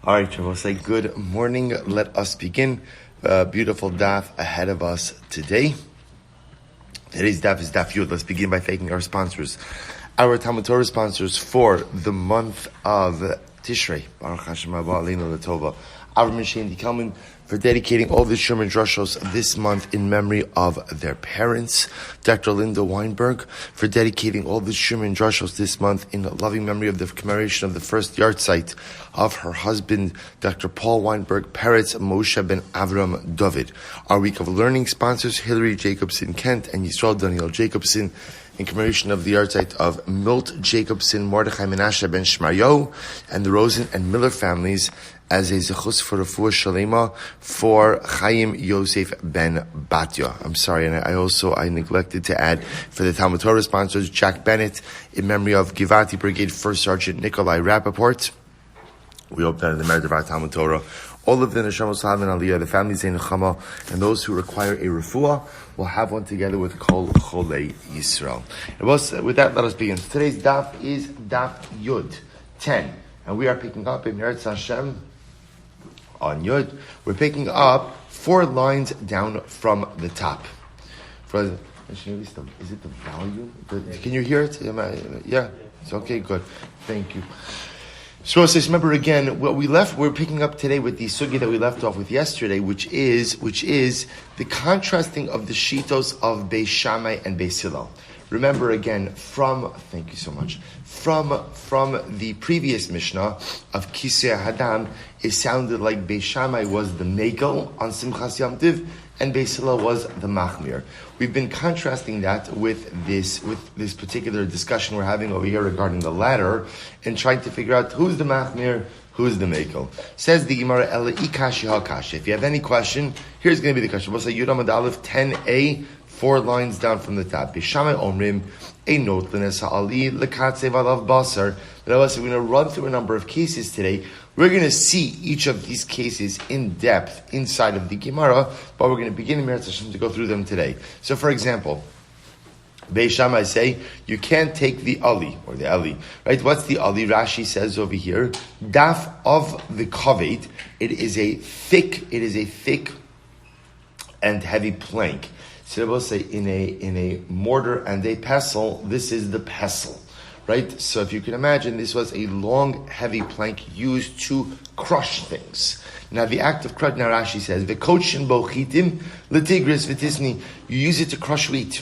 All right, we'll say good morning. Let us begin. Beautiful daf ahead of us today. Today's daf is Daf Yud. Let's begin by thanking our sponsors. Our TALMUD TORAH sponsors for the month of Tishrei. Baruch Hashem Abba Aleinu L'Tova. Avrem and Shaindy Kelman for dedicating all the Shirmeyahu Drushos this month in memory of their parents. Dr. Linda Weinberg for dedicating all the Shirmeyahu Drushos this month in loving memory of the commemoration of the first yahrzeit of her husband, Dr. Paul Weinberg, Peretz Moshe ben Avraham David. Our week of learning sponsors, Hilary, Jacobson-Kent, and Yisrael Doniel Jacobson, in commemoration of the yahrzeit of Milton, Jacobson, Mordechai, Menashe ben Shirmeyahu, and the Rosen and Miller families as a zechus for refuah shalema for Chaim Yosef ben Batya. I'm sorry, and I neglected to add for the TALMUD TORAH sponsors, Jack Bennett, in memory of Givati Brigade First Sergeant Nikolai Rappaport. We hope that in the merit of our TALMUD TORAH, all of the neshamos and aliyah, the families in Nechama, and those who require a refuah will have one together with Kol Cholei Yisrael. With that, let us begin. Today's daf is Daf Yud 10, and we are picking up in Eretz Hashem on Yud. We're picking up 4 lines down from the top. Is it the volume? Can you hear it? Yeah, it's okay. Good. Thank you. So remember again, we're picking up today with the sugi that we left off with yesterday, which is the contrasting of the shitos of Beis Shammai and Beis Hillel. Remember again thank you so much, from the previous Mishnah of Kisei Hadam, it sounded like Beis Shammai was the Mekel on Simchas Yom Tiv, and Beis Hillel was the Machmir. We've been contrasting that with this particular discussion we're having over here regarding the latter, and trying to figure out who's the Machmir, who's the Mekel. Says the Gemara, Ela ikashi hakashi. If you have any question, here's going to be the question. We'll say Yud Amud Aleph 10a, 4 lines down from the top. Beis Shammai omrim einot l'nes ha'ali lekatzev alav basar. But we're going to run through a number of cases today. We're going to see each of these cases in depth inside of the Gemara, but we're going to begin in Meretz Hashem to go through them today. So, for example, Beis Shammai say you can't take the ali or the ali, right? What's the ali? Rashi says over here, daf of the kaved. It is a thick and heavy plank. So we'll say in a mortar and a pestle. This is the pestle. Right? So if you can imagine, this was a long, heavy plank used to crush things. Now the act of crush, now Rashi says, V'kochin bochitim l'tigris v'tisni. You use it to crush wheat.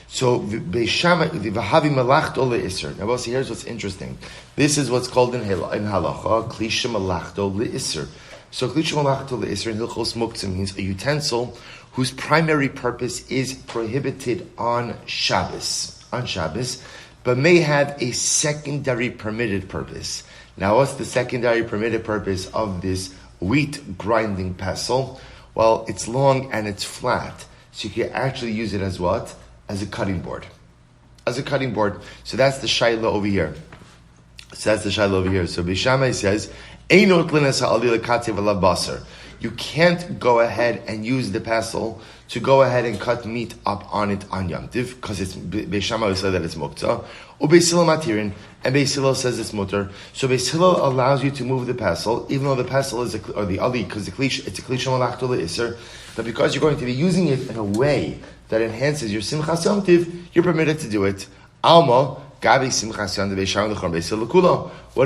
So Beis Shammai v'havi malachto le'isr. Now here's what's interesting. This is what's called in halacha, klisha malachto le'isr. So klisha malachto le'isr in Hilchos Muktzim means a utensil whose primary purpose is prohibited on Shabbos. But may have a secondary permitted purpose. Now, what's the secondary permitted purpose of this wheat grinding pestle? Well, it's long and it's flat. So you can actually use it as what? As a cutting board. So that's the shaila over here. So Beis Shammai says, Einot l'nes ha'ali lekatzev alav basar. You can't go ahead and use the pestle to go ahead and cut meat up on it on Yom Tiv, because it's Beis Shammai said that it's muktzah. Or Beis Hillel matirin, and Beis Hillel says it's mutter. So Beis Hillel allows you to move the pestle, even though the pestle is or the ali, because it's a klisha malachto le'isr. But because you're going to be using it in a way that enhances your simchas Yom Tiv, you're permitted to do it. Alma. What do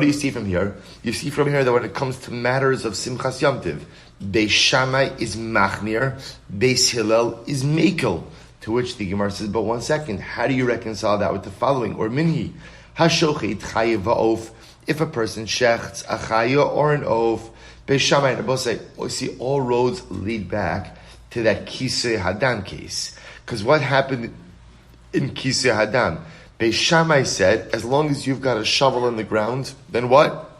you see from here? You see from here that when it comes to matters of Simchas Yom Tiv, Beis Shammai is Machmir, Beis Hillel is Mekel. To which the Gemara says, but one second, how do you reconcile that with the following? Or Minhi, Hashochet Chayev Va'of, if a person shechts a Chayev or an Oaf, Beis Shammai and Abba say, see, all roads lead back to that Kisei Hadam case. Because what happened in Kisei Hadam? Beis Shammai said, as long as you've got a shovel in the ground, then what?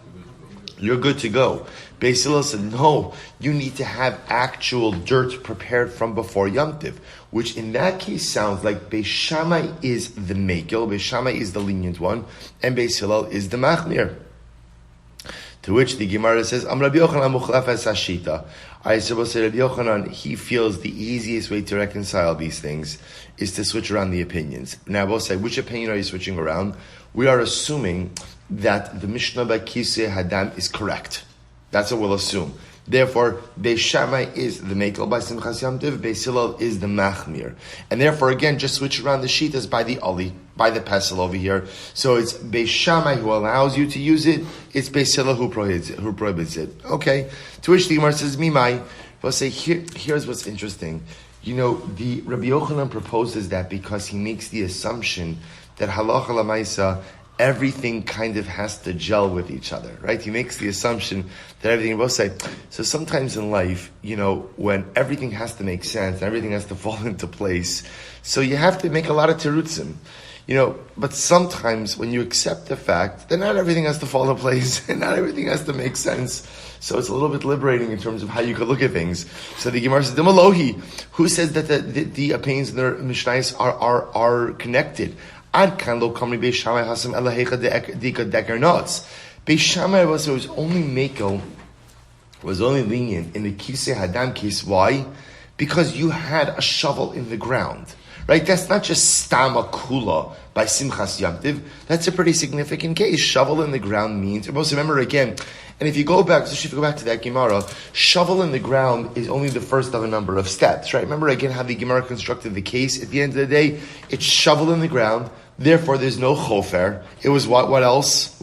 You're good to go. Beis Hillel said, no, you need to have actual dirt prepared from before Yom Tiv, which in that case sounds like Beis Shammai is the Mekel, Beis Shammai is the lenient one, and Beis Hillel is the Machmir. To which the Gemara says, Am Rabbi Yochanan muchlaf es hashita. I suppose to Rabbi Yochanan, he feels the easiest way to reconcile these things is to switch around the opinions. Now, we'll say, which opinion are you switching around? We are assuming that the Mishnah by Kisei Hadam is correct. That's what we'll assume. Therefore, Beis Shammai is the Mekel by Simchas Yom Tov, Beis Hillel is the Machmir. And therefore, again, just switch around the Shitas by the Ali, by the Pesel over here. So it's Beis Shammai who allows you to use it, it's Beis Hillel who prohibits it. Okay. To which the Gemara says, Mimai. We'll say, here's what's interesting. The Rabbi Yochanan proposes that because he makes the assumption that halacha lamaisa, everything kind of has to gel with each other, right? He makes the assumption that everything, we'll say, so sometimes in life, when everything has to make sense, everything has to fall into place, so you have to make a lot of terutzim. But sometimes when you accept the fact that not everything has to fall into place and not everything has to make sense, so it's a little bit liberating in terms of how you could look at things. So the Gemara says, Demalohi, who says that the opinions in their Mishnais are connected? Ad kan lo kamri Beis Shammai hasam elahecha dika deker nots. Beis Shammai was only mekel, was only lenient in the kisei hadam case. Why? Because you had a shovel in the ground. Right? That's not just stama kula by Simchas Yom Tov. That's a pretty significant case. Shovel in the ground means, remember again, and if you go back to that Gemara, shovel in the ground is only the first of a number of steps, right? Remember again how the Gemara constructed the case. At the end of the day, it's shovel in the ground, therefore there's no chofer. It was what else?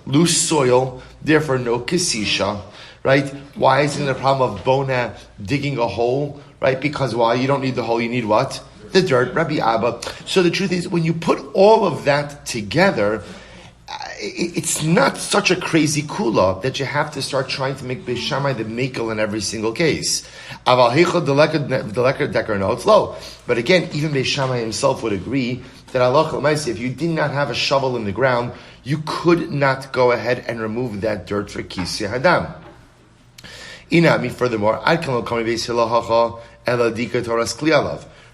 Loose soil, therefore no kesisha, right? Why isn't the problem of bona digging a hole, right? Because why? You don't need the hole, you need what? The dirt, Rabbi Abba. So the truth is, when you put all of that together, it's not such a crazy kula that you have to start trying to make Beis Shammai the mekel in every single case. But again, even Beis Shammai himself would agree that if you did not have a shovel in the ground, you could not go ahead and remove that dirt for kisei hadam.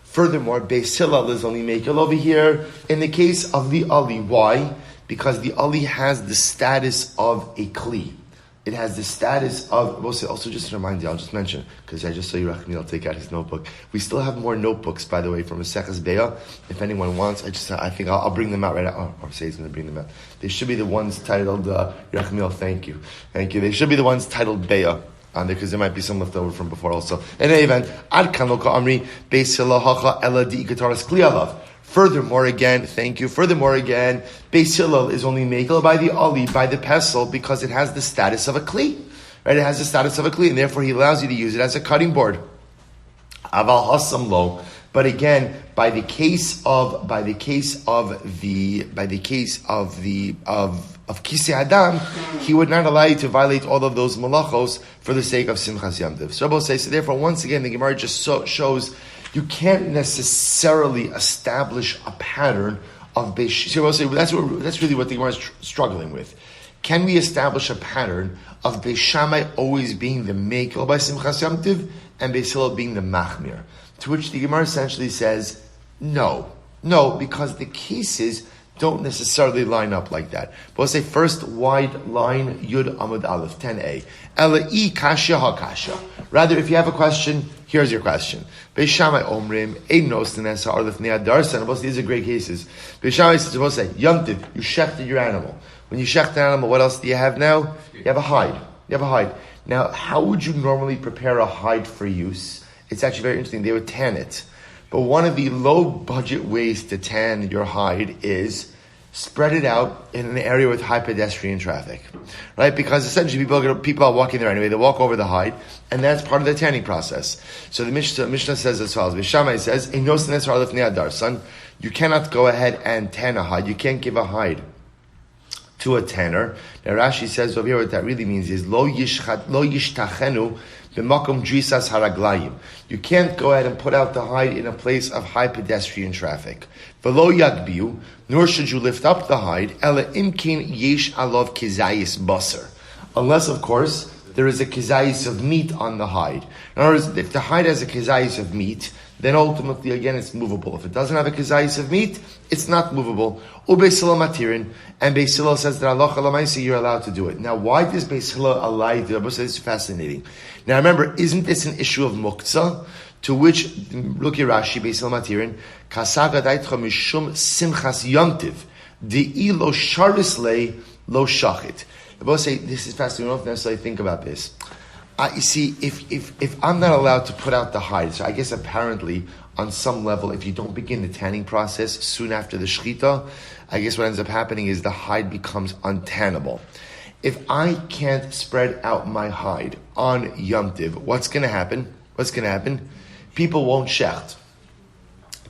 Furthermore, Beis Hillel is only mekel over here in the case of the Ali. Why? Because the Ali has the status of a kli. It has the status of, also just to remind you, I'll just mention, because I just saw Yerachmiel take out his notebook. We still have more notebooks, by the way, from Maseches Be'ah. If anyone wants, I think I'll bring them out right now. Or say he's going to bring them out. They should be the ones titled, Yerachmiel, thank you. They should be the ones titled Be'ah on there, because there might be some left over from before also. In any event, Ad kan lo ka'amri, Beis Hillel hacha ela di ikataras kli alav. Furthermore again, Beis Hillel is only mekel by the Ali, by the pestle, because it has the status of a kli. Right? It has the status of a kli, and therefore he allows you to use it as a cutting board. Aval hasam lo. But again, by the case of kisei hadam, he would not allow you to violate all of those malachos for the sake of Simchas Yom Tov. So I will say, so therefore, once again, the Gemara just shows you can't necessarily establish a pattern of Beis Shammai. So that's really what the Gemara is struggling with. Can we establish a pattern of Beis Shammai always being the mekel by Simchas Yom Tov and Beis Hillel being the machmir? To which the Gemara essentially says, no, because the cases don't necessarily line up like that. But we'll say first wide line, Yud Amud Aleph, 10a. Ela'i kasha ha-kasha. Rather, if you have a question, here's your question. Beis Shammai omrim, ein nostenes ha'arlef ne'adarsan. These are great cases. Beis Shammai says, we'll say, Yom Tov, you shechted your animal. When you shecht an animal, what else do you have now? You have a hide. Now, how would you normally prepare a hide for use? It's actually very interesting. They would tan it. But one of the low-budget ways to tan your hide is spread it out in an area with high pedestrian traffic, right? Because essentially people are walking there anyway. They walk over the hide, and that's part of the tanning process. So the Mishnah says as follows. Shammai says, son, you cannot go ahead and tan a hide. You can't give a hide to a tanner. Now Rashi says over here what that really means is lo yishtachenu b'makom drisas haraglayim. You can't go ahead and put out the hide in a place of high pedestrian traffic. V'lo yagbiu, nor should you lift up the hide. Ela imkin yesh alav kizayis basar, unless of course there is a kizayis of meat on the hide. In other words, if the hide has a kizayis of meat, then ultimately, again, it's movable. If it doesn't have a kizayis of meat, it's not movable. Beis Hillel matirin, and Beis Hillel says that Allah Lamaisi, you're allowed to do it. Now, why does Beis Hillel allow you to do it? This is fascinating. Now, remember, isn't this an issue of muktzah? To which, look at Rashi, Beis Hillel matirin, kasaga daitcha mishum simchas yontiv, di'i lo sharis lei lo shachit. I both say this is fascinating. We don't necessarily think about this. You see, if I'm not allowed to put out the hide, so I guess apparently on some level, if you don't begin the tanning process soon after the shechita, I guess what ends up happening is the hide becomes untannable. If I can't spread out my hide on Yom Tiv, what's going to happen? People won't shecht.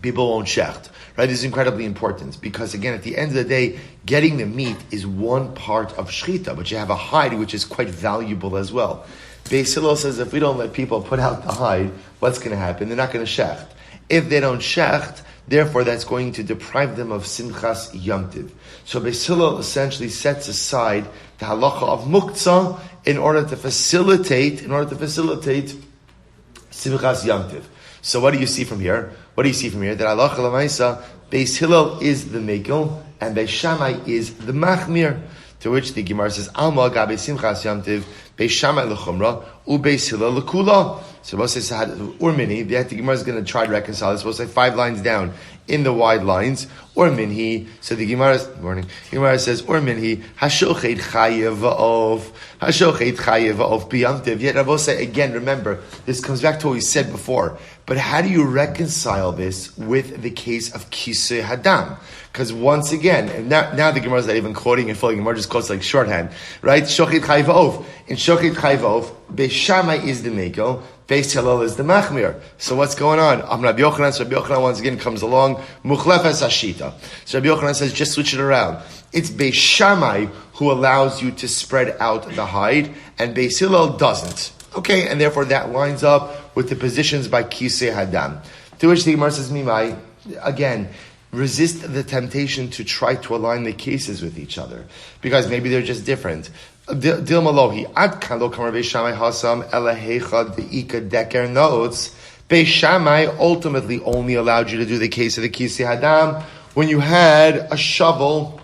Right? This is incredibly important because, again, at the end of the day, getting the meat is one part of shechita, but you have a hide which is quite valuable as well. Beis Hillel says if we don't let people put out the hide, what's going to happen? They're not going to shecht. If they don't shecht, therefore that's going to deprive them of simchas Yom Tiv. So Beis Hillel essentially sets aside the halacha of muktzah in order to facilitate simchas Yom Tiv. So what do you see from here? That halacha l'maisa, Beis Hillel is the mekel and Beis Shammai is the machmir. To which the Gemara says, Alma gabe simchas Yom Tiv, Beis Shammai l'chumra, u Beis Hillel l'kula. So we'll say Urmini, the Gemara is going to try to reconcile this. We'll say 5 lines down in the wide lines. Urminhi. So the Gemara says, Urminhi, hashochet chayev va'ov b'yamtiv. Yet I will say again, remember, this comes back to what we said before. But how do you reconcile this with the case of kisei hadam? Because once again, and now the Gemara is not even quoting and fully, Gemara just quotes like shorthand, right? Shochet chayev va'ov. In shochet chayev va'ov, Beis Shammai is the mekel, Beis Hillel is the machmir. So what's going on? Rabbi Yochanan, so Rabbi Yochanan once again comes along, muchlefes hashita. So Rabbi Yochanan says, just switch it around. It's Beis Shammai who allows you to spread out the hide, and Beis Hillel doesn't. Okay, and therefore that lines up with the positions by Kisei Hadam. To which the Gemara says, Mimai, again, resist the temptation to try to align the cases with each other, because maybe they're just different. Dil malohi ad kan lo kamar Beis Shammai hasam elahecha deika deker notes. Beis Shammai ultimately only allowed you to do the case of the Kisei Hadam when you had a shovel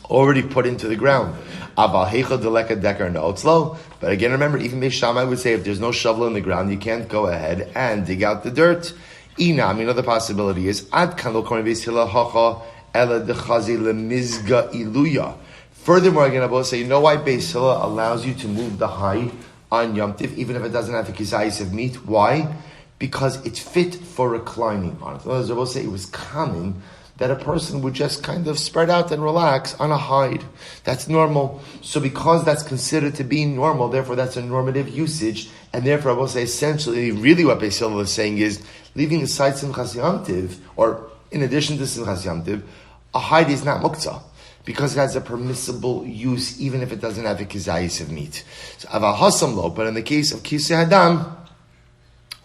already put into the ground. Aval hecha deleka deker notes lo. But again, remember, even Beis Shammai would say if there's no shovel in the ground, you can't go ahead and dig out the dirt. Inam, another possibility is ad kan lo kamar Beis Hillel hacha ela dechazi lemizga iluya. Furthermore, again, I will say, you know why Beis Hillel allows you to move the hide on Yom Tiv, even if it doesn't have the kizayis of meat? Why? Because it's fit for reclining on it. Otherwise, I will say it was common that a person would just kind of spread out and relax on a hide. That's normal. So because that's considered to be normal, therefore that's a normative usage, and therefore I will say essentially, really what Beis Hillel is saying is, leaving aside Simchas Yom Tiv, or in addition to Simchas Yom Tiv, a hide is not muktzah, because it has a permissible use, even if it doesn't have a kizayis of meat. So aval hasam lo, but in the case of kisei hadam,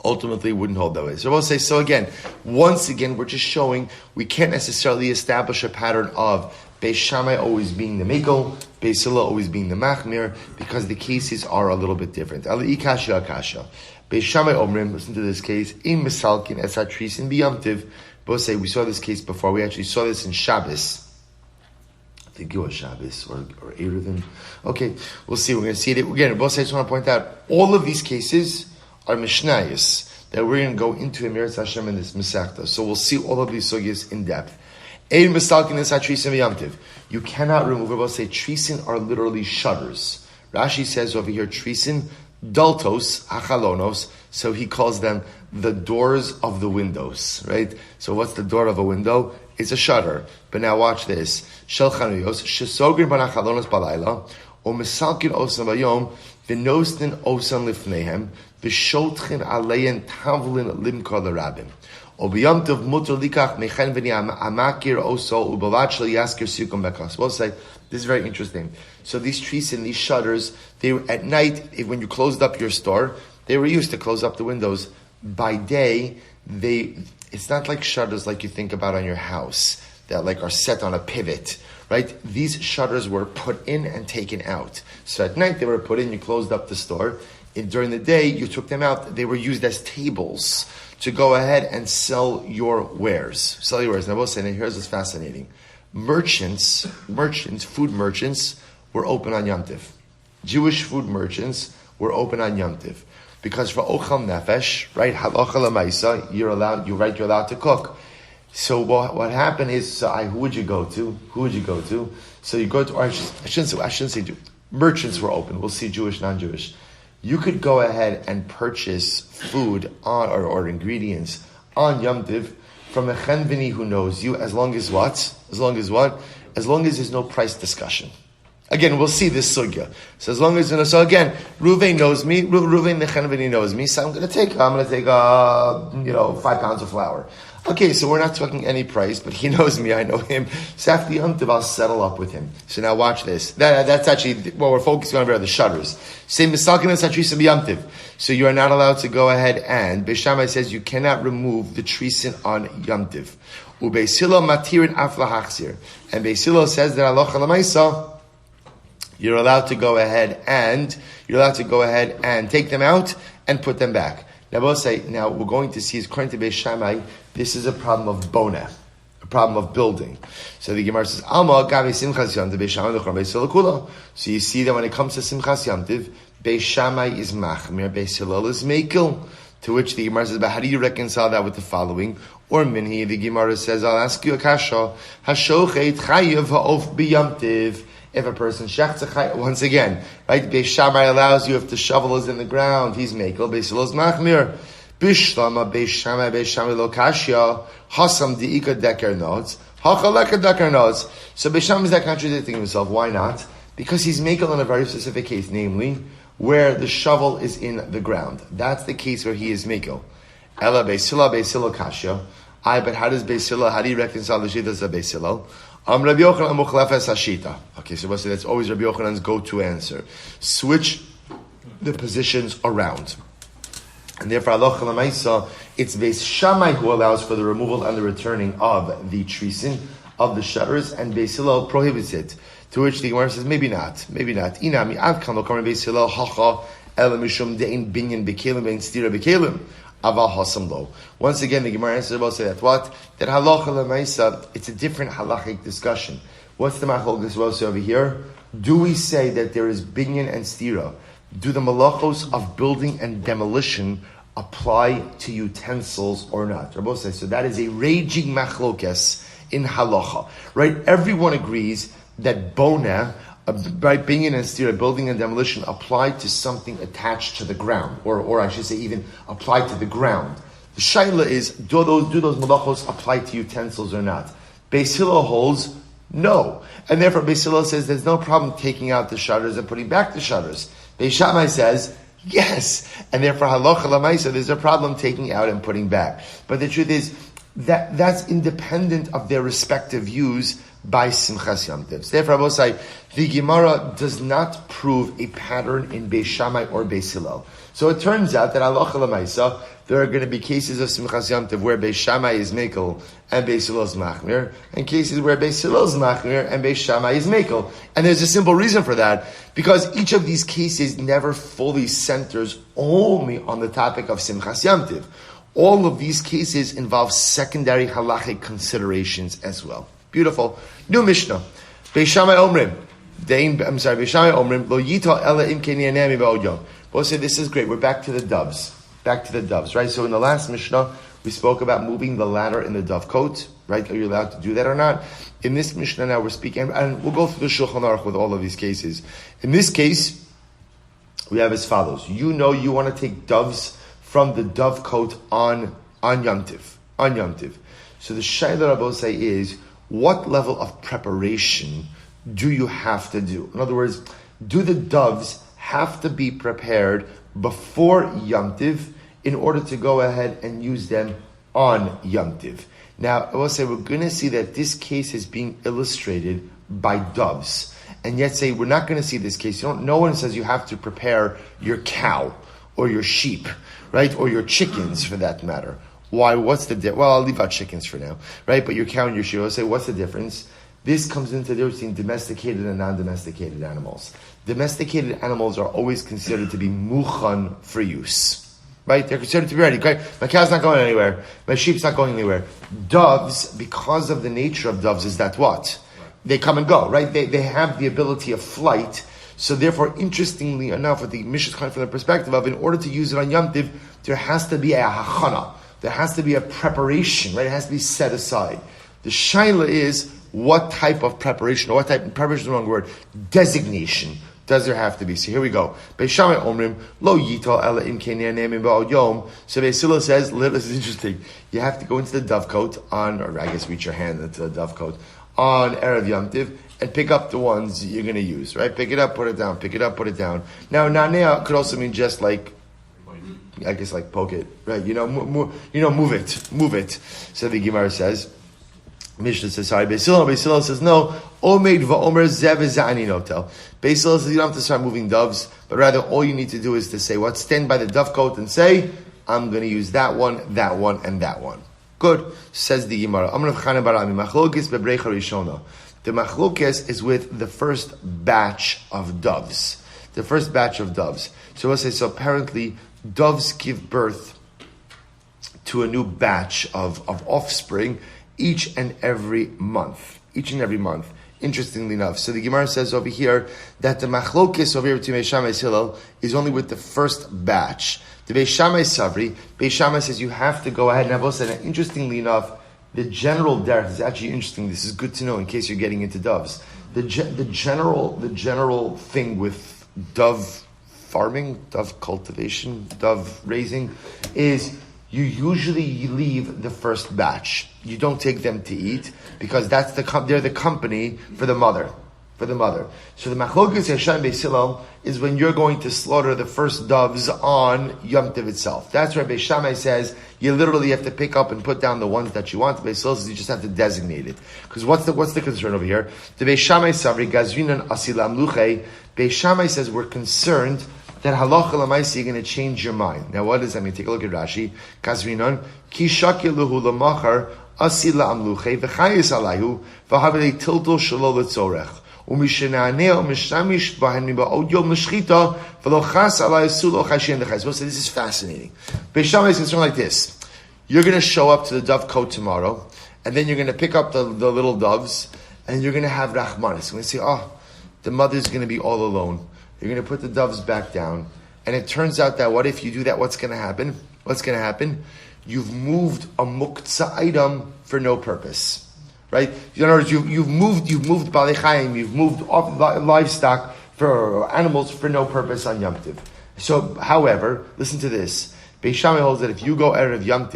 ultimately wouldn't hold that way. So we'll say, so again, once again, we're just showing we can't necessarily establish a pattern of Beis Shammai always being the mekel, Beis Hillel always being the machmir, because the cases are a little bit different. Ali kasha akasha. Beis Shammai omrim, listen to this case, im misalkin es hatrisin biyamtiv. We'll say, we saw this case before, we actually saw this in Shabbos. I think it was Shabbos or Eruvin. Okay, we'll see. We're going to see it again. Both sides want to point out all of these cases are mishnayos that we're going to go into Emirat Hashem in this Masechta. So we'll see all of these sugyas in depth. Ein mistalkin es hatrisin v'yamtiv. You cannot remove. We'll say trisin are literally shutters. Rashi says over here trisin daltos hachalonos. So he calls them the doors of the windows. Right. So what's the door of a window? It's a shutter. But now watch this. Shel chanuyos shesogrin banachalonos balayla o misalkin osam bayom v'nostin osam lifnehem v'shotchin aleyen tavlin limkar l'rabim o b'yomtov mutar likach mechen v'ni amakir oso u'bavat shel yaskir siukom bekas. We'll say this is very interesting. So these trees and these shutters, they were at night when you closed up your store, they were used to close up the windows. By day, it's not like shutters like you think about on your house that like are set on a pivot, right? These shutters were put in and taken out. So at night they were put in, you closed up the store. And during the day, you took them out. They were used as tables to go ahead and sell your wares. Now we'll say, now here's what's fascinating. Food merchants were open on Yom Tiv. Jewish food merchants were open on Yom Tiv. Because for Ochel Nefesh, right, halacha l'maisa, you're allowed to cook. So what happened is, who would you go to? So you go to, I shouldn't say, merchants were open. We'll see Jewish, non-Jewish. You could go ahead and purchase food on or ingredients on Yom Tiv from a chenvini who knows you, as long as what? As long as there's no price discussion. Again, we'll see this sugya. So as long as so again, Ruvain knows me. Ruvain the chenvini knows me. So I'm going to take 5 pounds of flour. Okay, so we're not talking any price, but he knows me, I know him. So after Yom Tov, I'll settle up with him. So now watch this. That's actually what we're focusing on here, the shutters. Say misalkin satrisim Yom Tov. So you are not allowed to go ahead and Beis Shammai says you cannot remove the trisin on Yom Tov. Ubeis Hillel matirin af lahachzir. And Beis Hillel says that halacha l'maisa, you're allowed to go ahead and take them out and put them back. Now we're going to see, according to Beis Shammai, this is a problem of boneh, a problem of building. So the Gemara says, Alma gavi simchas yom tiv Beis Shammai l'chol Beis Hillel kula. So you see that when it comes to simchas yom tiv, Beis Shammai is machmir, Beis Hillel is mekel. To which the Gemara says, but how do you reconcile that with the following? Or minhi, the Gemara says, I'll ask you a kasha, hashochet chayiv ha'of b'yom tiv. If a person shechts a chayiv, once again, right? Beis Shammai allows you if the shovel is in the ground, he's mekel, Beis Hillel is machmir. Bishlama Beis Shammai lo kashya hasam diika deker notes hachaleka deker notes. So Beis Shammai is not contradicting himself. Why not? Because he's mekel in a very specific case, namely where the shovel is in the ground. That's the case where he is mekel. Ela Beis Hillel kashya. But how do you reconcile the shittas of Beis Hillel? Rabbi Yochanan muchlefes hashita. Okay, so we'll say that's always Rabbi Yochanan's go-to answer. Switch the positions around. And therefore, halacha l'maisa, it's Beis Shammai who allows for the removal and the returning of the trisin, of the shutters, and Beis Hillel prohibits it. To which the Gemara says, maybe not. Inami avkan lo kamer Beis Hillel hacha ela mishum de'in binyan bekelim be'in stira bekelim aval hasam lo. Once again, the Gemara answers about say that what? That halacha l'maisa, it's a different halachic discussion. What's the machlokes over here? Do we say that there is binyan and stira? Do the malachos of building and demolition apply to utensils or not? Rabbi says, so that is a raging machlokes in halacha, right? Everyone agrees that boneh, right, binyan and stira, building and demolition, apply to something attached to the ground, or I should say even apply to the ground. The shaila is, do those malachos apply to utensils or not? Beis Hillel holds no. And therefore Beis Hillel says there's no problem taking out the shutters and putting back the shutters. Beis Shammai says, yes. And therefore, halacha l'maisa, there's a problem taking out and putting back. But the truth is, that's independent of their respective views by Simchas Yom Tov. Therefore, I will say, the Gemara does not prove a pattern in Beis Shammai or Beis Hillel. So it turns out that halacha l'maisa, there are going to be cases of Simchas Yom Tov where Beis Shammai is mekel and Beis Hillel is machmir, and cases where Beis Hillel is machmir and Beis Shammai is mekel. And there's a simple reason for that, because each of these cases never fully centers only on the topic of Simchas Yom Tov. All of these cases involve secondary halachic considerations as well. Beautiful. New Mishnah. Beis Shammai Omrim. Beis Shammai Omrim, lo yita ela im ken yanami ba'od yom. We'll say this is great. We're back to the doves. Right? So in the last Mishnah, we spoke about moving the ladder in the dove coat, right? Are you allowed to do that or not? In this Mishnah now we're speaking, and we'll go through the Shulchan Aruch with all of these cases. In this case, we have as follows. You know you want to take doves from the dove coat on Yom Tiv. So the Shaila Rabbi say is, what level of preparation do you have to do? In other words, do the doves have to be prepared before Yom Tiv in order to go ahead and use them on Yom Tiv? Now, I will say we're going to see that this case is being illustrated by doves. And yet say we're not going to see this case. No one says you have to prepare your cow or your sheep, right? Or your chickens for that matter. Why? What's the difference? Well, I'll leave out chickens for now, right? But your cow and your sheep, I'll say, what's the difference? This comes into the difference between domesticated and non-domesticated animals. Domesticated animals are always considered to be muchan for use. Right? They're considered to be ready. Okay? My cow's not going anywhere. My sheep's not going anywhere. Doves, because of the nature of doves, is that what? They come and go, right? They have the ability of flight. So therefore, interestingly enough, what the Mishnah is coming from the perspective of, in order to use it on Yom Tiv, there has to be a hachana. There has to be a preparation, right? It has to be set aside. The shaila is, what type of preparation, or what type of preparation is the wrong word, designation. Does there have to be? So here we go. Beis Shammai omrim lo yito ela im kenia ne'emim ba'al yom. So Beis Hillel says, this is interesting. You have to go into the dovecote on, or I guess reach your hand into the dovecote on Erev Yom Tiv and pick up the ones you're going to use, right? Pick it up, put it down. Pick it up, put it down. Now, nanea could also mean just like, I guess like poke it, right? Move it. So the Gemara says, Mishnah says, sorry, Beis Hillel says, no, Omeid va'omer zev za'ani notel. Beis Hillel says, you don't have to start moving doves, but rather all you need to do is to say, what? Stand by the dovecote and say, I'm going to use that one, and that one. Good, says the Gemara. The machlokes is with the first batch of doves. So we'll say, so apparently, doves give birth to a new batch of offspring each and every month. Interestingly enough. So the Gemara says over here that the machlokes over here between Beis Shammai and Hillel is only with the first batch. The Beis Shammai Savri, Beis Shammai says you have to go ahead and have also, interestingly enough, the general derech is actually interesting. This is good to know in case you're getting into doves. The general thing with dove farming, dove cultivation, dove raising is you usually leave the first batch. You don't take them to eat because they're the company for the mother. So the machlokes Yeshan Beis Hillel is when you're going to slaughter the first doves on Yom Tov itself. That's where Beis Shammai says you literally have to pick up and put down the ones that you want. Beis Hillel says you just have to designate it. Because what's the concern over here? The Beis Shammai Savri Gazrinan Asilam Luche. Beis Shammai says we're concerned that halacha l'maisi you're going to change your mind. Now what does that mean? Take a look at Rashi. Gazrinan ki shakiluhu lamachar asila amluche v'chayis alayhu v'havei tiltul shelo letzorech. So this is fascinating. Beis Shammai is concerned like this. You're going to show up to the dovecote tomorrow, and then you're going to pick up the little doves, and you're going to have Rachmanis. You're going to say, the mother's going to be all alone. You're going to put the doves back down, and it turns out that what if you do that? What's going to happen? You've moved a muktzah item for no purpose. Right? In other words, you've moved Balei Chaim, you've moved off livestock for animals for no purpose on Yom Tiv. So, however, listen to this. Beis Shammai holds that if you go Erev Yom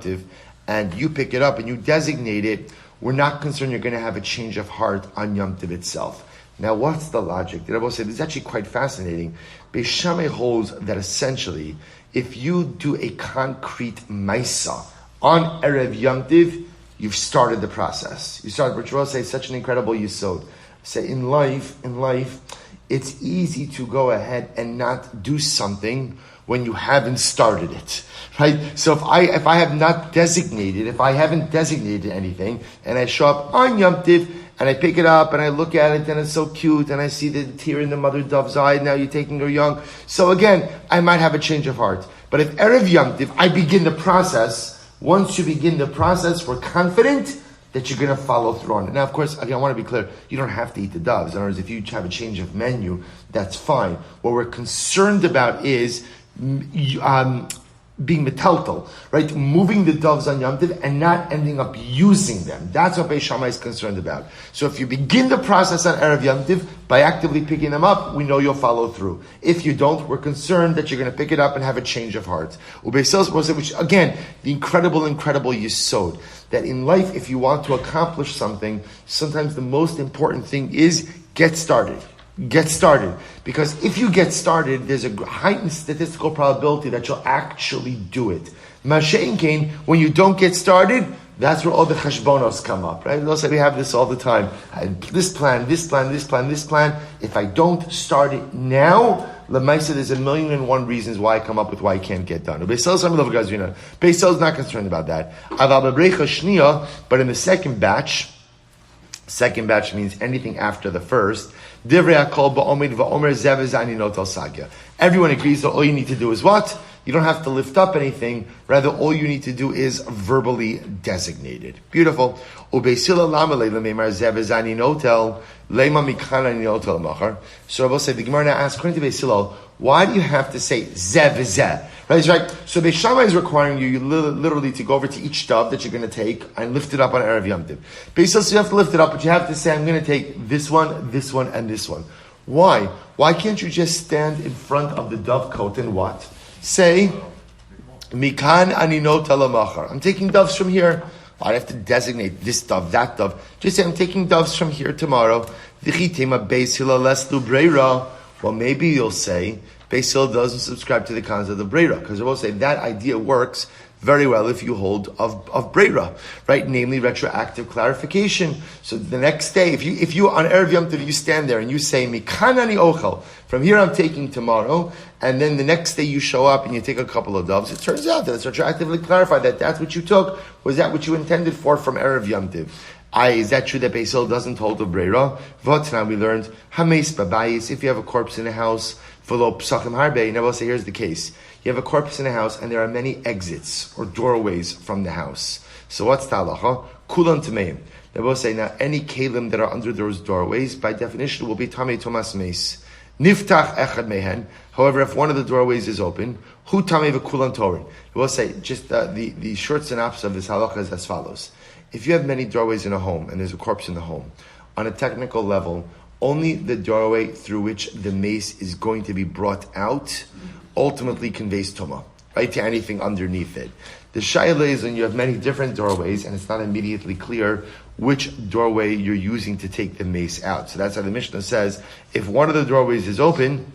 Tiv, and you pick it up and you designate it, we're not concerned you're going to have a change of heart on Yom Tiv itself. Now, what's the logic? The Rebbe said this is actually quite fascinating. Beis Shammai holds that essentially, if you do a concrete maisa on Erev Yom Tiv, you've started the process. But you will say such an incredible yisod. Say in life, it's easy to go ahead and not do something when you haven't started it, right? So if I haven't designated anything, and I show up on Yom Tiv, and I pick it up, and I look at it, and it's so cute, and I see the tear in the mother dove's eye, now you're taking her young. So again, I might have a change of heart. But if Erev Yom Tiv, I begin the process. Once you begin the process, we're confident that you're going to follow through on it. Now, of course, again, I want to be clear, you don't have to eat the doves. In other words, if you have a change of menu, that's fine. What we're concerned about is being metaltal, right? Moving the doves on Yom Tiv and not ending up using them. That's what Beis Shammai is concerned about. So if you begin the process on Erev Yom Tiv by actively picking them up, we know you'll follow through. If you don't, we're concerned that you're going to pick it up and have a change of heart. Which again, the incredible yisod, that in life, if you want to accomplish something, sometimes the most important thing is get started. Because if you get started, there's a heightened statistical probability that you'll actually do it. Mashein Kain, when you don't get started, that's where all the cheshbonos come up, right? They'll say we have this all the time. This plan. If I don't start it now, Lemaisa, there's 1,000,001 reasons why I come up with why I can't get done. Beis Hillel is not concerned about that. But in the second batch means anything after the first. Everyone agrees that all you need to do is what? You don't have to lift up anything. Rather, all you need to do is verbally designate it. Beautiful. So I will say, the Gemara now asks, according to Beis Hillel, why do you have to say zev zeh? Right, that's right. So Beis Shammai is requiring you literally to go over to each dove that you're going to take and lift it up on Erev Yom Tiv. Beis Hillel says you have to lift it up, but you have to say, I'm going to take this one, and this one. Why? Why can't you just stand in front of the dovecote and what? Say, Mikan ani nota lamachar. I'm taking doves from here. I have to designate this dove, that dove. Just say, I'm taking doves from here tomorrow. Well, maybe you'll say, Beis Hillel doesn't subscribe to the concept of breira, because they will say that idea works very well if you hold of breira, right? Namely, retroactive clarification. So the next day, if you on Erev Yom Tov, you stand there and you say, Mikan ani ochel, from here I'm taking tomorrow, and then the next day you show up and you take a couple of doves, it turns out that it's retroactively clarified that that's what you took, was that what you intended for from Erev Yom Tov. Is that true that Beis Hillel doesn't hold of breira? Now we learned, Hameis babayis, if you have a corpse in a house, v'lo psachim harbe, now we'll say, here's the case. You have a corpse in a house and there are many exits or doorways from the house. So what's the halacha? Kulan tameim. They will say, now any kelim that are under those doorways, by definition, will be tamei tomas meis. Niftach echad mehen. However, if one of the doorways is open, hu tamei v'kulan torin. They will say, just the short synopsis of this halacha is as follows. If you have many doorways in a home and there's a corpse in the home, on a technical level, only the doorway through which the mace is going to be brought out ultimately conveys tumah, right, to anything underneath it. The shayla is when you have many different doorways and it's not immediately clear which doorway you're using to take the mace out. So that's how the Mishnah says, if one of the doorways is open,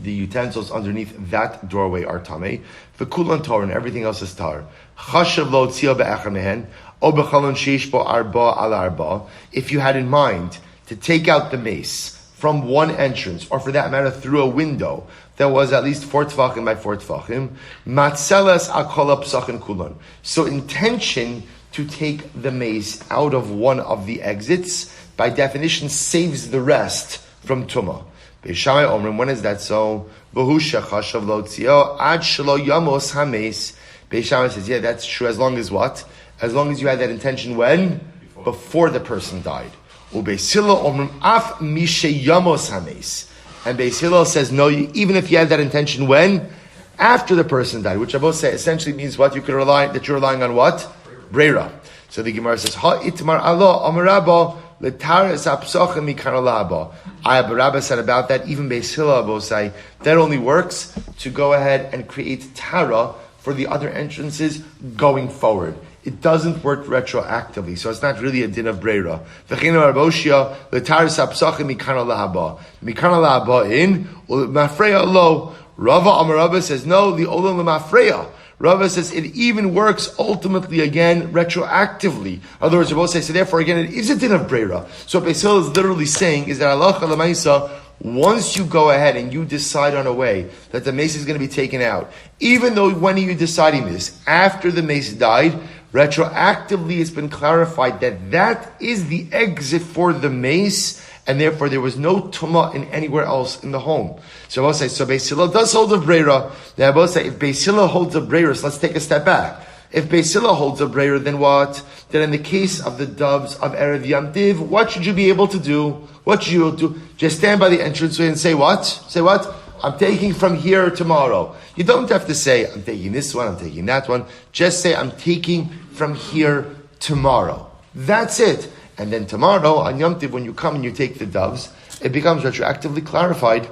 the utensils underneath that doorway are tamei. V'kulan tar, and everything else is tar. Chashav lo tzil be'echad mehen, o b'chalon sheish bo arba al arba. If you had in mind to take out the mace from one entrance, or for that matter, through a window that was at least 4 tefachim by 4 tefachim, matzelas akola psachin kulan. So intention to take the mace out of one of the exits, by definition, saves the rest from tumah. Beishamai omrim, when is that so? V'hu shechashav lo tzio ad shelo yamos hameis. Beishamai says, yeah, that's true, as long as what? As long as you had that intention when? Before the person died. Ubeis Hillel omrim af mishe yamos hameis. And Beis Hillel says, no, even if you had that intention when? After the person died, which I both say essentially means what? You could rely, that you're relying on what? Breira. So the Gemara says, ha itmar alo amarabo letaris apsochem mikaralaba. Rabba said about that, even Beis Hillel both say, that only works to go ahead and create tara for the other entrances going forward. It doesn't work retroactively, so it's not really a din of breira. V'chino arboshia letaris apsochem mikaralaba. Mikaralaba in mafreya lo. Rava Amarabba says no. The olam lemafreya. Rava says it even works ultimately again retroactively. In other words, Rava says so. Therefore, again, it is a din of breira. So Beis Hillel is literally saying is that halacha l'maisa. Once you go ahead and you decide on a way that the mace is going to be taken out, even though when are you deciding this? After the mace died, retroactively it's been clarified that that is the exit for the mace, and therefore there was no tumah in anywhere else in the home. So I will say, so Beis Hillel does hold a breira. Now I will say, if Beis Hillel holds a breira, so let's take a step back. If Beis Hillel holds a breira, then what? Then in the case of the doves of Erev Yom Tiv, what should you be able to do? What should you do? Just stand by the entranceway and say what? Say what? I'm taking from here tomorrow. You don't have to say, I'm taking this one, I'm taking that one. Just say, I'm taking from here tomorrow. That's it. And then tomorrow, on Yom Tiv, when you come and you take the doves, it becomes retroactively clarified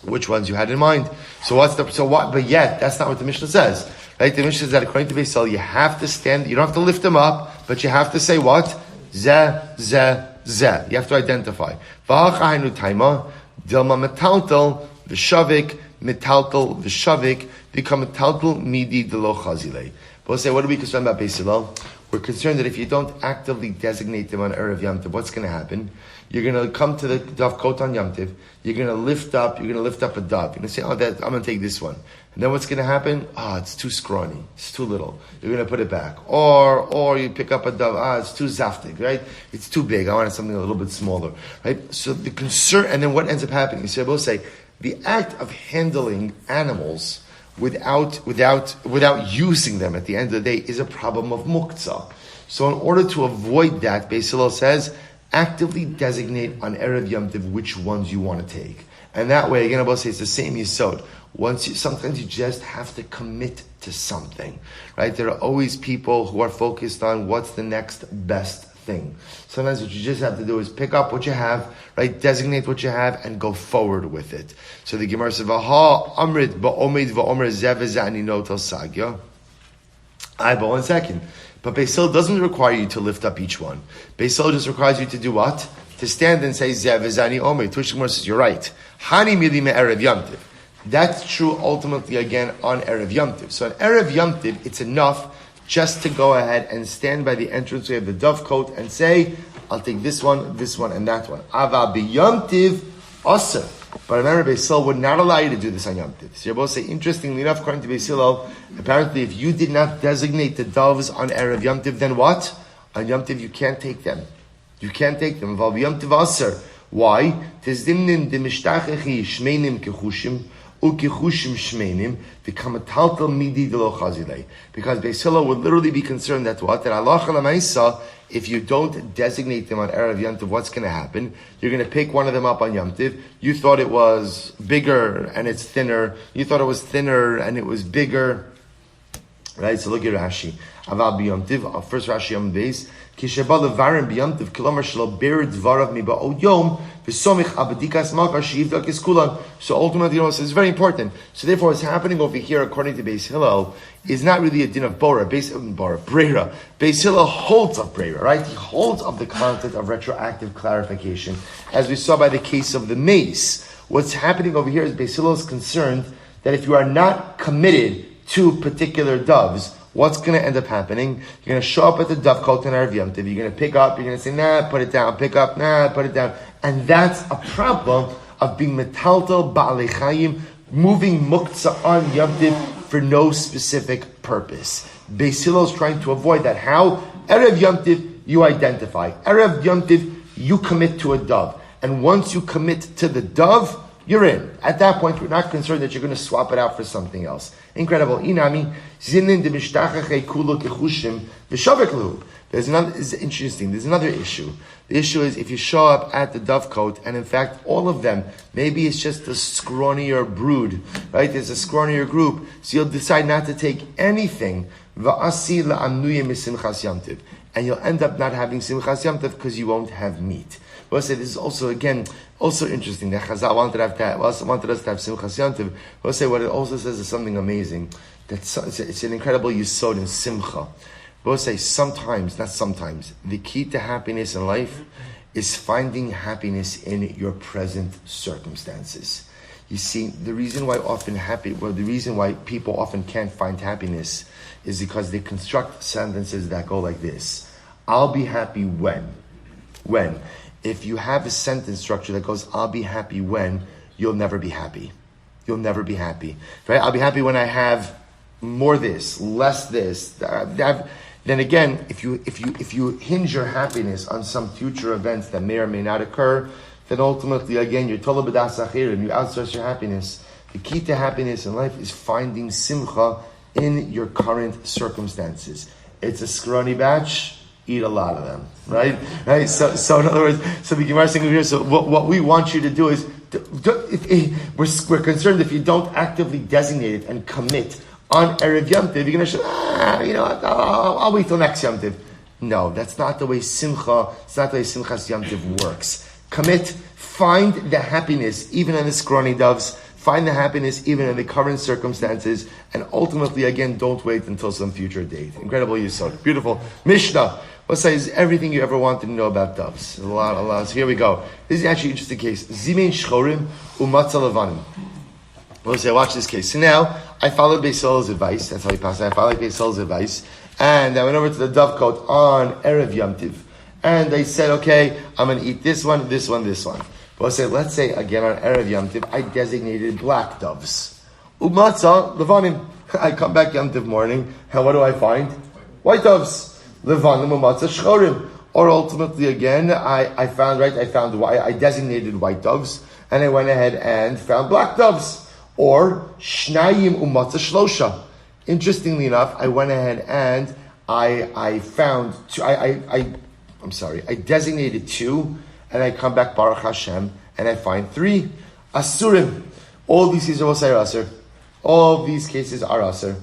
which ones you had in mind. But yet, that's not what the Mishnah says. Right? The Mishnah says that according to Beis Hillel, you have to stand, you don't have to lift them up, but you have to say what? Zeh, zeh, zeh. You have to identify. V'ha'chainu taima, dilma metaltel, v'shavik, metaltel, v'shavik, become metaltel, midi, delo chazile. But we'll say, what are we concerned about Beis Hillel? We're concerned that if you don't actively designate them on Erev Yom Tov, what's going to happen? You're going to come to the dove coat on Yom Tov, you're going to lift up a dove. You're going to say, I'm going to take this one. And then what's going to happen? It's too scrawny. It's too little. You're going to put it back. Or you pick up a dove. It's too zaftig, right? It's too big. I want something a little bit smaller, right? So the concern, and then what ends up happening? So I will say, the act of handling animals without using them at the end of the day is a problem of muktzah. So in order to avoid that, Beis Hillel says, actively designate on Erev Yom Tov which ones you want to take. And that way, again, I will say it's the same yisod. Sometimes you just have to commit to something, right? There are always people who are focused on what's the next best thing. Sometimes what you just have to do is pick up what you have, right? Designate what you have and go forward with it. So the Gemara says, "V'ha amrit ba'omid va'omer zev v'zani notel sagya." But 1 second. But Beis Hillel doesn't require you to lift up each one. Beis Hillel just requires you to do what? To stand and say zev v'zani omid. Tush Gemara says, "You're right. Hani mili me'erev yamtiv." That's true ultimately again on Erev Yom Tov. So on Erev Yom Tov, it's enough just to go ahead and stand by the entranceway of the dovecote and say, I'll take this one, and that one. Ava b'Yom Tov also. But remember, Beis Hillel would not allow you to do this on Yom Tov. So you're both say, interestingly enough, according to Beis Hillel, apparently if you did not designate the doves on Erev Yom Tov, then what? On Yom Tov, you can't take them. You can't take them. Ava b'Yom Tov also. Why? Tizdimnin demishtachchi shmeinim kechushim. Because Beis Hillel would literally be concerned that what? That halacha l'maisa, if you don't designate them on Erev Yom Tov, what's going to happen? You're going to pick one of them up on Yom Tov. You thought it was bigger and it's thinner. You thought it was thinner and it was bigger. Right? So look at Rashi. Aval b'Yom Tov, first Rashi on base. Kisheba levarim b'Yom Tov, kilomar shelo ber dvarav mi ba'od yom, v'somich abadikas malchar she'ivdak is kulan. So ultimately, it's very important. So therefore, what's happening over here, according to Beis Hillel, is not really a din of Brera. Beis Hillel holds of Brera, right? He holds of the concept of retroactive clarification, as we saw by the case of the mace. What's happening over here is Beis Hillel is concerned that if you are not committed to particular doves, what's going to end up happening? You're going to show up at the dovecote in Erev Yom Tov. You're going to pick up. You're going to say, nah, put it down. Pick up, nah, put it down. And that's a problem of being metaltal ba'alei chayim, moving muktzah on Yom Tov for no specific purpose. Beis Hillel is trying to avoid that. How? Erev Yom Tov, you identify. Erev Yom Tov, you commit to a dove. And once you commit to the dove, you're in. At that point, we're not concerned that you're going to swap it out for something else. Incredible. Inami, zinin de mishtachachei kulo kechushim v'shavek. There's another, it's interesting, there's another issue. The issue is if you show up at the dovecote, and in fact, all of them, maybe it's just a scrawnier brood, right? There's a scrawnier group, so you'll decide not to take anything. Va'asi la'amnuye misimchas Yom Tov. And you'll end up not having simchas Yom Tov because you won't have meat. We'll say this is also, again, also interesting. That Chazal wanted us to have simchas Yom Tov. We'll say what it also says is something amazing. It's an incredible yisod in simcha. We'll say sometimes, not sometimes, the key to happiness in life is finding happiness in your present circumstances. You see, the reason why people often can't find happiness is because they construct sentences that go like this. I'll be happy when. If you have a sentence structure that goes, I'll be happy when, you'll never be happy. You'll never be happy. Right? I'll be happy when I have more this, less this. Then again, if you hinge your happiness on some future events that may or may not occur, then ultimately, again, you're tola b'das achir and you outsource your happiness. The key to happiness in life is finding simcha in your current circumstances. It's a scrawny batch. Eat a lot of them, right? So in other words, so the Gemara saying here. So what we want you to do is, we're concerned if you don't actively designate it and commit on Erev Yom Tov, you're going to say, I'll wait till next Yom Tov. No, that's not the way Simcha. It's not the way Simchas Yom Tov works. Commit. Find the happiness even in the scrawny doves. Find the happiness even in the current circumstances, and ultimately, again, don't wait until some future date. Incredible Yisod. Beautiful. Mishnah. Let's say is everything you ever wanted to know about doves. A lot. So here we go. This is actually an interesting case. Zimin shchorim umatzah levanim. Let's say, watch this case. So now, I followed Beis Hillel's advice. That's how he passed it. I followed Beis Hillel's advice. And I went over to the dovecote on Erev Yom Tov. And they said, okay, I'm going to eat this one. Let's say again on Erev Yom Tov, I designated black doves. Umatzah levanim. I come back Yom Tov morning, and what do I find? White doves. Levanim umatzah shchorim. Or ultimately again, I designated white doves, and I went ahead and found black doves. Or shnayim umatzah shlosha. Interestingly enough, I went ahead and I found two. I designated two. And I come back, Baruch Hashem, and I find three. Asurim. All these cases are asur. All these cases are asur.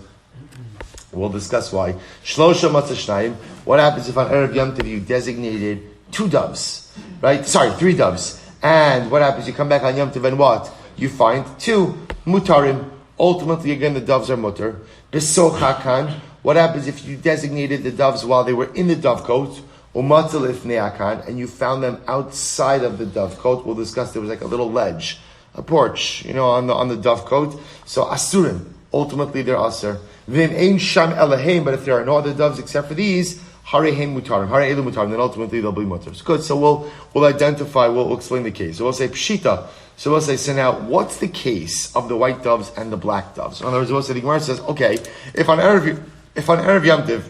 We'll discuss why. Shlosha matzah shnayim. What happens if on Erev Yom Tov you designated 2 doves? Right? Sorry, 3 doves. And what happens? You come back on Yom Tov and what? You find 2 mutarim. Ultimately, again, the doves are mutar. Besochakan. What happens if you designated the doves while they were in the dovecote? Umatzal ifneakan. And you found them outside of the dovecote. We'll discuss. There was like a little ledge, a porch, on the dovecote. So asurim. Ultimately, they're asur. Vim ein sham elaheim. But if there are no other doves except for these, hareheim mutarim. Hare elu mutarim. Then ultimately they'll be mutars. Good. So we'll identify. We'll explain the case. So we'll say pshita. So we'll say, so now, what's the case of the white doves and the black doves? In other words, we'll say, the Gemara says, okay, if on Erev Yom Tov,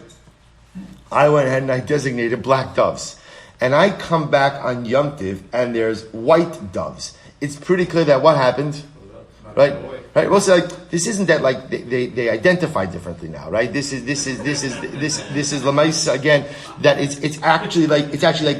I went ahead and I designated black doves, and I come back on Yom Tov, and there's white doves, it's pretty clear that what happened? Right? We'll say, like, this isn't that, like, they identify differently now, right? This is Lamaisa, again, that it's actually like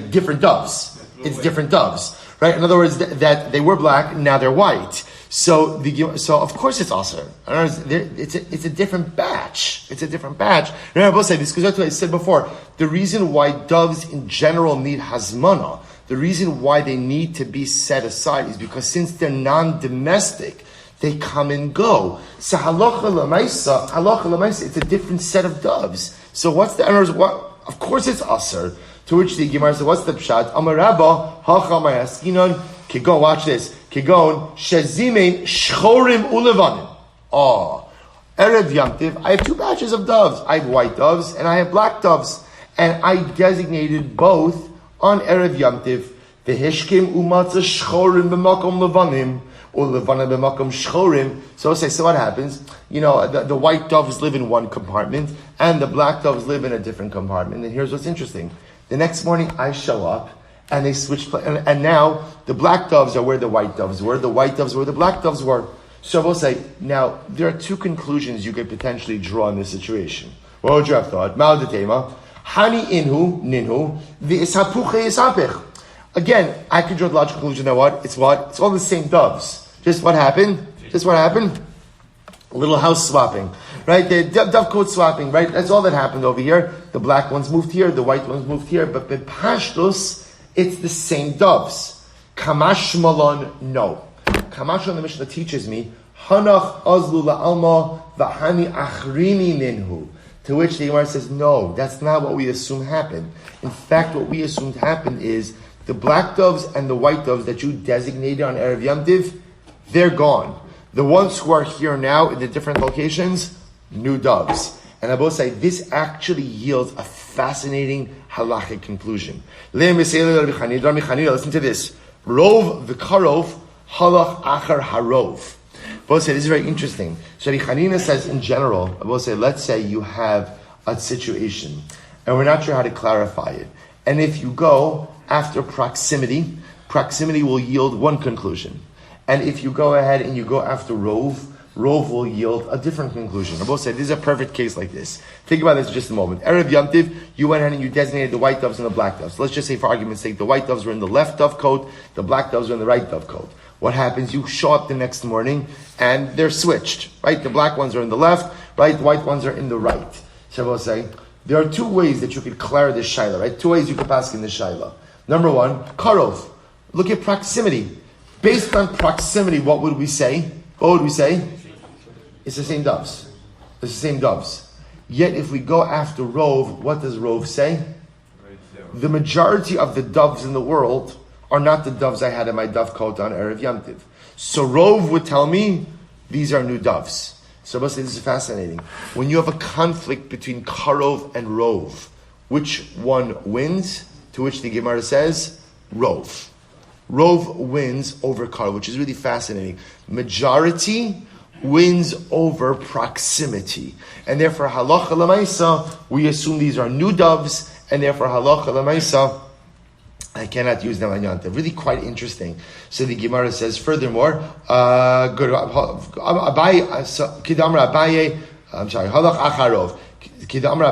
different doves. It's different doves. Right? In other words, that they were black, now they're white. So of course it's also. It's a different batch. It's a different batch. Remember, I will say this because that's what I said before. The reason why doves in general need hazmana, the reason why they need to be set aside is because since they're non-domestic, they come and go. So halacha l'maisa, it's a different set of doves. So what's the answer? Of course it's asur. To which the Gemara said, what's the pshat? Amar Rabba, hacham ayaskinon, kigon, watch this, kigon, shezimein shchorim ulevanim. Erev Yom Tov, I have 2 batches of doves. I have white doves and I have black doves. And I designated both on Erev Yom Tov, v'hishkim umatzah shchorim b'makom levanim, or levanim b'makom shchorim. So what happens? The white doves live in one compartment, and the black doves live in a different compartment. And here's what's interesting. The next morning I show up and they switch, and now the black doves are where the white doves were, the white doves were where the black doves were. So we'll say, now there are 2 conclusions you could potentially draw in this situation. What would you have thought? Ma'odetema, hani inhu, ninhu, v'ishapuche yisapich. Again, I could draw the logical conclusion that what? It's all the same doves. Just what happened? A little house swapping. Right? The dovecote swapping, right? That's all that happened over here. The black ones moved here, the white ones moved here, but b'pashtus, it's the same doves. Kamash malon, no. Kamash malon, the Mishnah teaches me, hanach azlu la'alma v'hani achrini ninhu. To which the Gemara says, no, that's not what we assume happened. In fact, what we assumed happened is the black doves and the white doves that you designated on Erev Yom Tov, they're gone. The ones who are here now in the different locations, new doves. And I will say, this actually yields a fascinating halachic conclusion. Listen to this. Rov v'karov halach achar harov. I will say, this is very interesting. So Chanina says in general, I will say, let's say you have a situation, and we're not sure how to clarify it. And if you go after proximity will yield one conclusion. And if you go ahead and you go after rov will yield a different conclusion. I both said this is a perfect case like this. Think about this for just a moment. Erev Yom Tov, you went ahead and you designated the white doves and the black doves. Let's just say, for argument's sake, the white doves were in the left dove coat, the black doves were in the right dove coat. What happens? You show up the next morning and they're switched, right? The black ones are in the left, right? The white ones are in the right. So I will say, there are 2 ways that you could clear this shaila, right? 2 ways you could pass in this shaila. Number 1, karov. Look at proximity. Based on proximity, what would we say? It's the same doves. It's the same doves. Yet if we go after rov, what does rov say? The majority of the doves in the world are not the doves I had in my dove coat on Erev Yom Tov. So rov would tell me, these are new doves. So I must say, this is fascinating. When you have a conflict between karov and rov, which one wins? To which the Gemara says, rov. Rov wins over karov, which is really fascinating. Majority wins over proximity. And therefore, halacha l'maisa, we assume these are new doves, and therefore, halacha l'maisa, I cannot use them on Yom Tov. Really quite interesting. So the Gemara says, furthermore, halach acharov, kidamra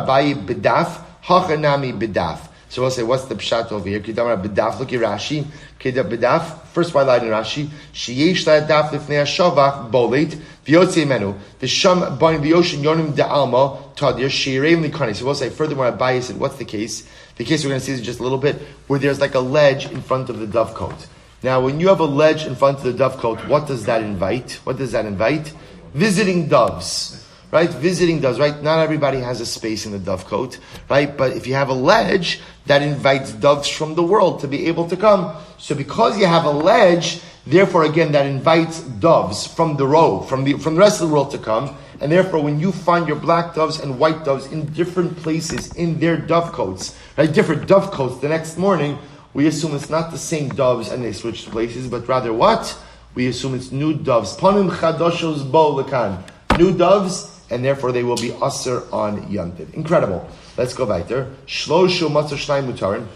Abaye bedaf, hachanami bedaf. So we'll say, what's the pshat over here? Kidamar b'daf, look at Rashi. Kidamar b'daf, first white line in Rashi. Sheyesh la'adaf lifnei ha'shavach bolet, v'yotzei menu, v'sham b'in v'yoshin yonim de'alma, tadir, she'yireim likani. So we'll say, furthermore, Abaye said, what's the case? The case we're going to see is just a little bit, where there's like a ledge in front of the dovecote. Now, when you have a ledge in front of the dovecote, what does that invite? What does that invite? Visiting doves. Right? Visiting doves, right? Not everybody has a space in the dovecote, right? But if you have a ledge, that invites doves from the world to be able to come. So because you have a ledge, therefore again, that invites doves from the row, from the rest of the world to come. And therefore, when you find your black doves and white doves in different places in their dovecotes, right? Different dovecotes the next morning, we assume it's not the same doves and they switched places, but rather what? We assume it's new doves. Panim chadoshos bo lekan. New doves, and therefore they will be aser on Yom Tov. Incredible. Let's go back there. Shloshu matzah shnayim mutarin.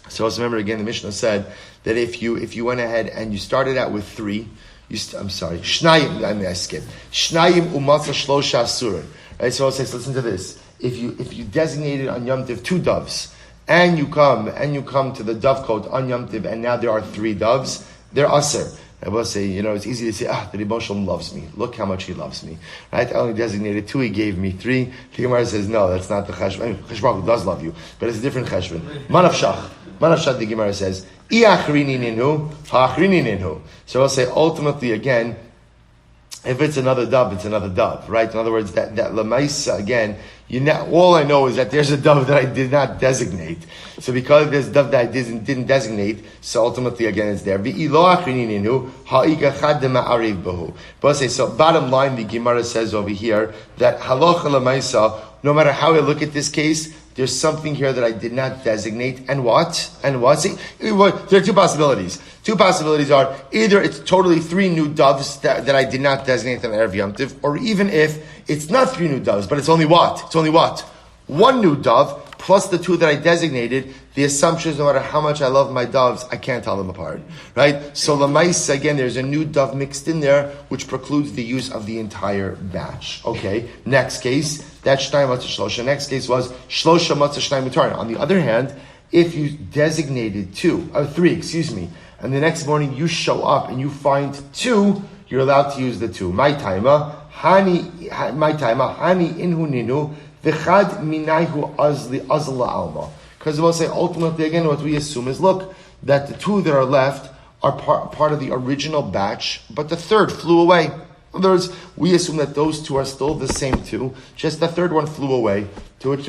So also remember again, the Mishnah said that if you went ahead and you started out with three, shnayim. I skipped. Shnayim umatzah shlosha asurin. Right. So it says, listen to this. If you designated on Yom Tov 2 doves, and you come to the dovecote on Yom Tov, and now there are 3 doves, they're aser. I will say, it's easy to say, the Rebbe Shalom loves me. Look how much he loves me. Right? I only designated 2, he gave me 3. The Gemara says, no, that's not the cheshbon. I mean, cheshbon does love you, but it's a different cheshbon. Manavshach, the Gemara says, I-achrini ninhu, ha-achrini ninhu. So I'll say, ultimately, again, if it's another dove, it's another dove, right? In other words, that lemaisa, again, all I know is that there's a dove that I did not designate. So because there's a dove that I didn't designate, so ultimately, again, it's there. But so bottom line, the Gemara says over here that halacha lemaisa, no matter how I look at this case, there's something here that I did not designate. And what? See, there are 2 possibilities. 2 possibilities are either it's totally 3 new doves that I did not designate on Erev Yom Tov, or even if it's not 3 new doves, but it's only what? It's only what? 1 new dove plus the 2 that I designated. The assumption is no matter how much I love my doves, I can't tell them apart. Right? So Lamais, again, there's a new dove mixed in there, which precludes the use of the entire batch. Okay, next case, that's Shnai Matzah Shlosha. Next case was Shlosha Matzah Shnai Mutarin. On the other hand, if you designated 3, and the next morning you show up and you find 2, you're allowed to use the 2. My taima, hani inhu ninu, v'chad minayhu azla alma. Because we'll say, ultimately, again, what we assume is, look, that the 2 that are left are part of the original batch, but the 3rd flew away. In other words, we assume that those 2 are still the same 2, just the 3rd one flew away. To which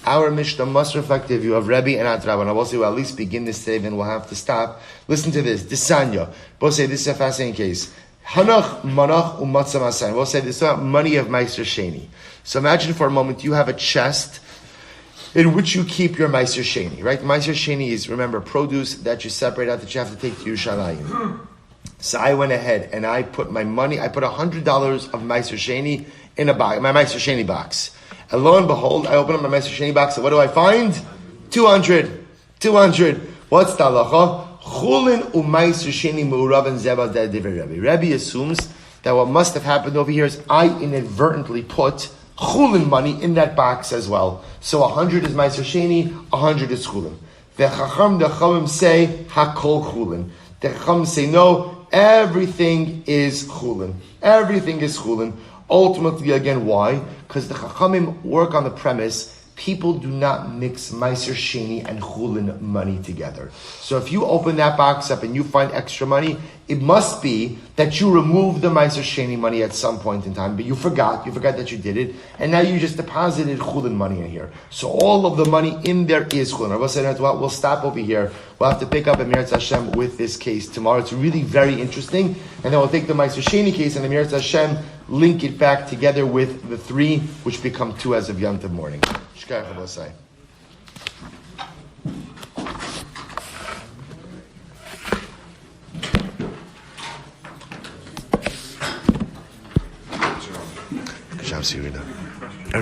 our Mishnah must reflect the view of Rebbe and Atraban. We'll say we'll at least begin this today, then we'll have to stop. Listen to this. Disanya. We'll say this is a fascinating case. Hanach, manach, umatzah masayin. We'll say this is about money of Meiser Sheni. So imagine for a moment you have a chest in which you keep your Meiser Sheni, right? Meiser Sheni is, remember, produce that you separate out that you have to take to Yerushalayim. So I went ahead and I put my money, I put $100 of Meiser Sheni in a box, my Meiser Sheni box. And lo and behold, I open up my Meiser Sheni box, and what do I find? 200. What's the halacha? Chulin u'Meiser Sheni mu'urav and zebah de'divrei Rebbe. Rebbe assumes that what must have happened over here is I inadvertently put chulin money in that box as well. So 100 is Meiser Sheni, 100 is chulin. The Chachamim say hakol chulin. The Chachamim say no, everything is chulin. Everything is chulin. Ultimately, again, why? Because the Chachamim work on the premise people do not mix Meiser Sheni and Chulin money together. So if you open that box up and you find extra money, it must be that you removed the Meiser Sheni money at some point in time, but you forgot that you did it, and now you just deposited Chulin money in here. So all of the money in there is Chulin. We'll stop over here. We'll have to pick up Emirat Hashem with this case tomorrow. It's really very interesting, and then we'll take the Meiser Sheni case and Emirat Hashem, link it back together with the 3, which become 2 as of Yom Tov morning. Shkach Rabosai. Good job, Sirina.